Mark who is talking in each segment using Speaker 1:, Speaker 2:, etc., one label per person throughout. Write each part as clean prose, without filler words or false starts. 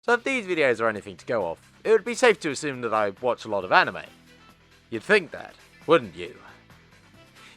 Speaker 1: So if these videos are anything to go off, it would be safe to assume that I watch a lot of anime. You'd think that, wouldn't you?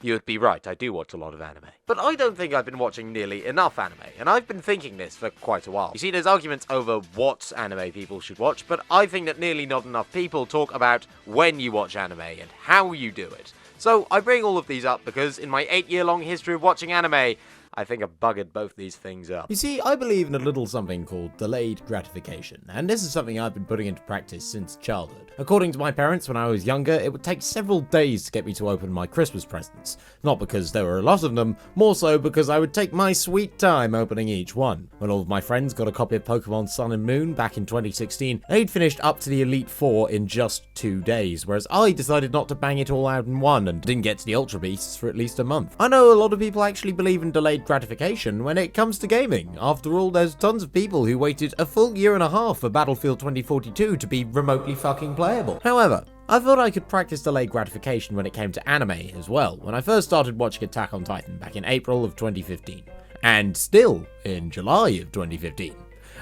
Speaker 1: You'd be right, I do watch a lot of anime. But I don't think I've been watching nearly enough anime, and I've been thinking this for quite a while. You see, there's arguments over what anime people should watch, but I think that nearly not enough people talk about when you watch anime and how you do it. So I bring all of these up because in my 8-year-long history of watching anime, I think I've buggered both these things up.
Speaker 2: You see, I believe in a little something called delayed gratification, and this is something I've been putting into practice since childhood. According to my parents, when I was younger, it would take several days to get me to open my Christmas presents. Not because there were a lot of them, more so because I would take my sweet time opening each one. When all of my friends got a copy of Pokemon Sun and Moon back in 2016, they'd finished up to the Elite Four in just 2 days, whereas I decided not to bang it all out in one and didn't get to the Ultra Beasts for at least a month. I know a lot of people actually believe in delayed gratification when it comes to gaming. After all, there's tons of people who waited a full year and a half for Battlefield 2042 to be remotely fucking playable. However, I thought I could practice delayed gratification when it came to anime as well, when I first started watching Attack on Titan back in April of 2015, and still in July of 2015.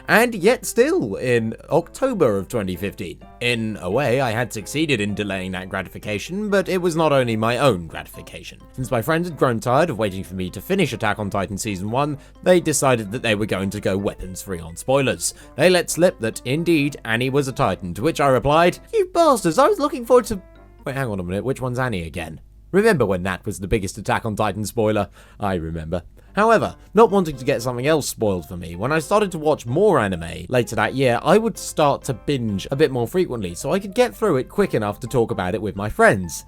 Speaker 2: And yet still in October of 2015. In a way, I had succeeded in delaying that gratification, but it was not only my own gratification. Since my friends had grown tired of waiting for me to finish Attack on Titan Season 1, they decided that they were going to go weapons free on spoilers. They let slip that, indeed, Annie was a Titan, to which I replied, "You bastards, I was looking forward to..." Wait, hang on a minute, which one's Annie again? Remember when that was the biggest Attack on Titan spoiler? I remember. However, not wanting to get something else spoiled for me, when I started to watch more anime later that year, I would start to binge a bit more frequently so I could get through it quick enough to talk about it with my friends.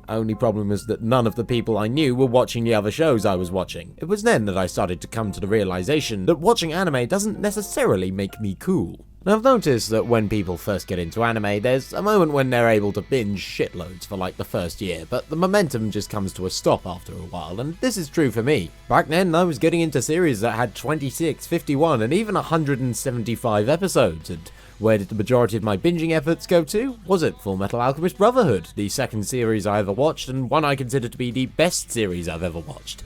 Speaker 2: Only problem was that none of the people I knew were watching the other shows I was watching. It was then that I started to come to the realization that watching anime doesn't necessarily make me cool. Now, I've noticed that when people first get into anime, there's a moment when they're able to binge shitloads for like the first year, but the momentum just comes to a stop after a while, and this is true for me. Back then, I was getting into series that had 26, 51, and even 175 episodes, and where did the majority of my binging efforts go to? Was it Full Metal Alchemist Brotherhood, the second series I ever watched, and one I consider to be the best series I've ever watched?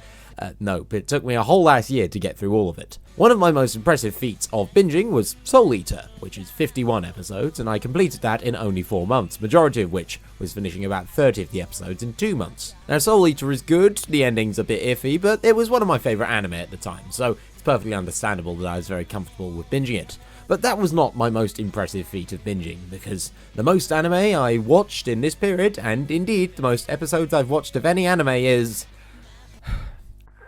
Speaker 2: Nope, it took me a whole last year to get through all of it. One of my most impressive feats of binging was Soul Eater, which is 51 episodes, and I completed that in only 4 months, majority of which was finishing about 30 of the episodes in 2 months. Now, Soul Eater is good, the ending's a bit iffy, but it was one of my favourite anime at the time, so it's perfectly understandable that I was very comfortable with binging it. But that was not my most impressive feat of binging, because the most anime I watched in this period, and indeed the most episodes I've watched of any anime is...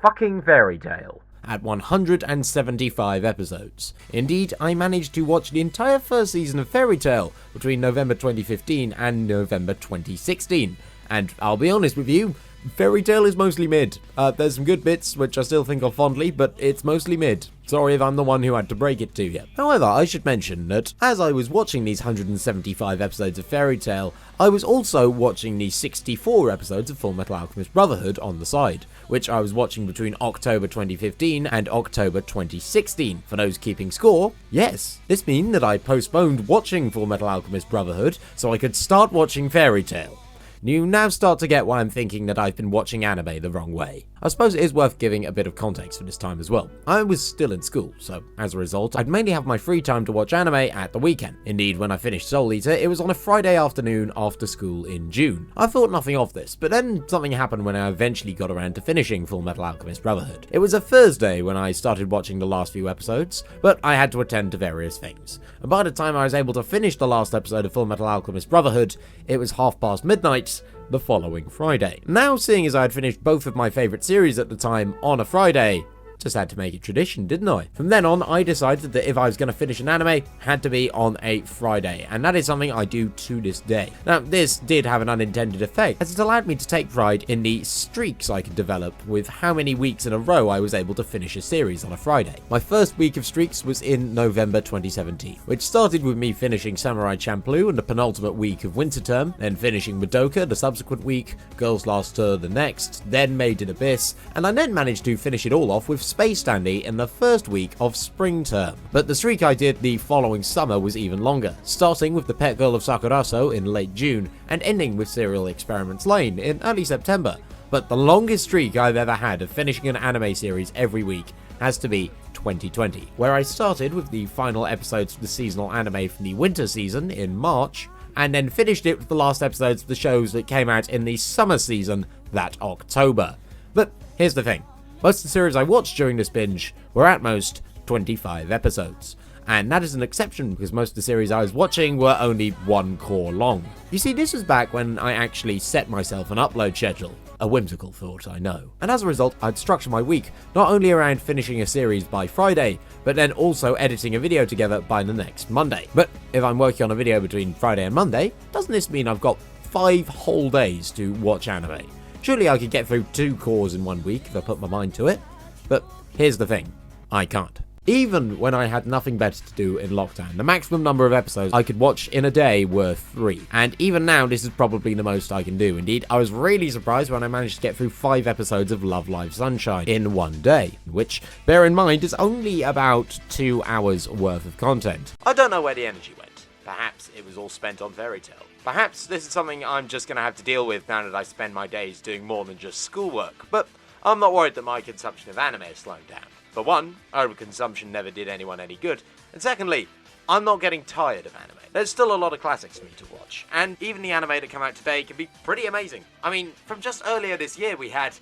Speaker 2: fucking Fairy Tail, at 175 episodes. Indeed, I managed to watch the entire first season of Fairy Tail between November 2015 and November 2016, and I'll be honest with you, Fairy Tail is mostly mid. There's some good bits, which I still think of fondly, but it's mostly mid. Sorry if I'm the one who had to break it to you. However, I should mention that as I was watching these 175 episodes of Fairy Tail, I was also watching the 64 episodes of Full Metal Alchemist Brotherhood on the side, which I was watching between October 2015 and October 2016. For those keeping score, yes, this means that I postponed watching Full Metal Alchemist Brotherhood so I could start watching Fairy Tail. You now start to get why I'm thinking that I've been watching anime the wrong way. I suppose it is worth giving a bit of context for this time as well. I was still in school, so as a result, I'd mainly have my free time to watch anime at the weekend. Indeed, when I finished Soul Eater, it was on a Friday afternoon after school in June. I thought nothing of this, but then something happened when I eventually got around to finishing Full Metal Alchemist Brotherhood. It was a Thursday when I started watching the last few episodes, but I had to attend to various things. And by the time I was able to finish the last episode of Full Metal Alchemist Brotherhood, it was midnight the following Friday. Now, seeing as I had finished both of my favourite series at the time on a Friday, just had to make it tradition, didn't I? From then on, I decided that if I was going to finish an anime, it had to be on a Friday, and that is something I do to this day. Now, this did have an unintended effect, as it allowed me to take pride in the streaks I could develop with how many weeks in a row I was able to finish a series on a Friday. My first week of streaks was in November 2017, which started with me finishing Samurai Champloo and the penultimate week of Winter Term, then finishing Madoka the subsequent week, Girls Last Tour the next, then Made in Abyss, and I then managed to finish it all off with Space Dandy in the first week of Spring Term. But the streak I did the following summer was even longer, starting with the Pet Girl of Sakuraso in late June and ending with Serial Experiments Lain in early September. But the longest streak I've ever had of finishing an anime series every week has to be 2020, where I started with the final episodes of the seasonal anime from the winter season in March, and then finished it with the last episodes of the shows that came out in the summer season that October. But here's the thing, most of the series I watched during this binge were at most 25 episodes. And that is an exception because most of the series I was watching were only one core long. You see, this was back when I actually set myself an upload schedule. A whimsical thought, I know. And as a result, I'd structure my week not only around finishing a series by Friday, but then also editing a video together by the next Monday. But if I'm working on a video between Friday and Monday, doesn't this mean I've got 5 whole days to watch anime? Surely I could get through 2 cores in 1 week if I put my mind to it. But here's the thing, I can't. Even when I had nothing better to do in lockdown, the maximum number of episodes I could watch in a day were 3. And even now, this is probably the most I can do. Indeed, I was really surprised when I managed to get through 5 episodes of Love Live Sunshine in 1 day, which, bear in mind, is only about 2 hours worth of content.
Speaker 1: I don't know where the energy went. Perhaps it was all spent on Fairy Tail. Perhaps this is something I'm just going to have to deal with now that I spend my days doing more than just schoolwork. But I'm not worried that my consumption of anime is slowing down. For one, overconsumption never did anyone any good, and secondly, I'm not getting tired of anime. There's still a lot of classics for me to watch, and even the anime that come out today can be pretty amazing. I mean, from just earlier this year we had...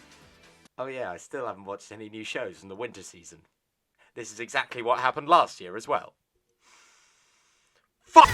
Speaker 1: Oh yeah, I still haven't watched any new shows in the winter season. This is exactly what happened last year as well. Fuck!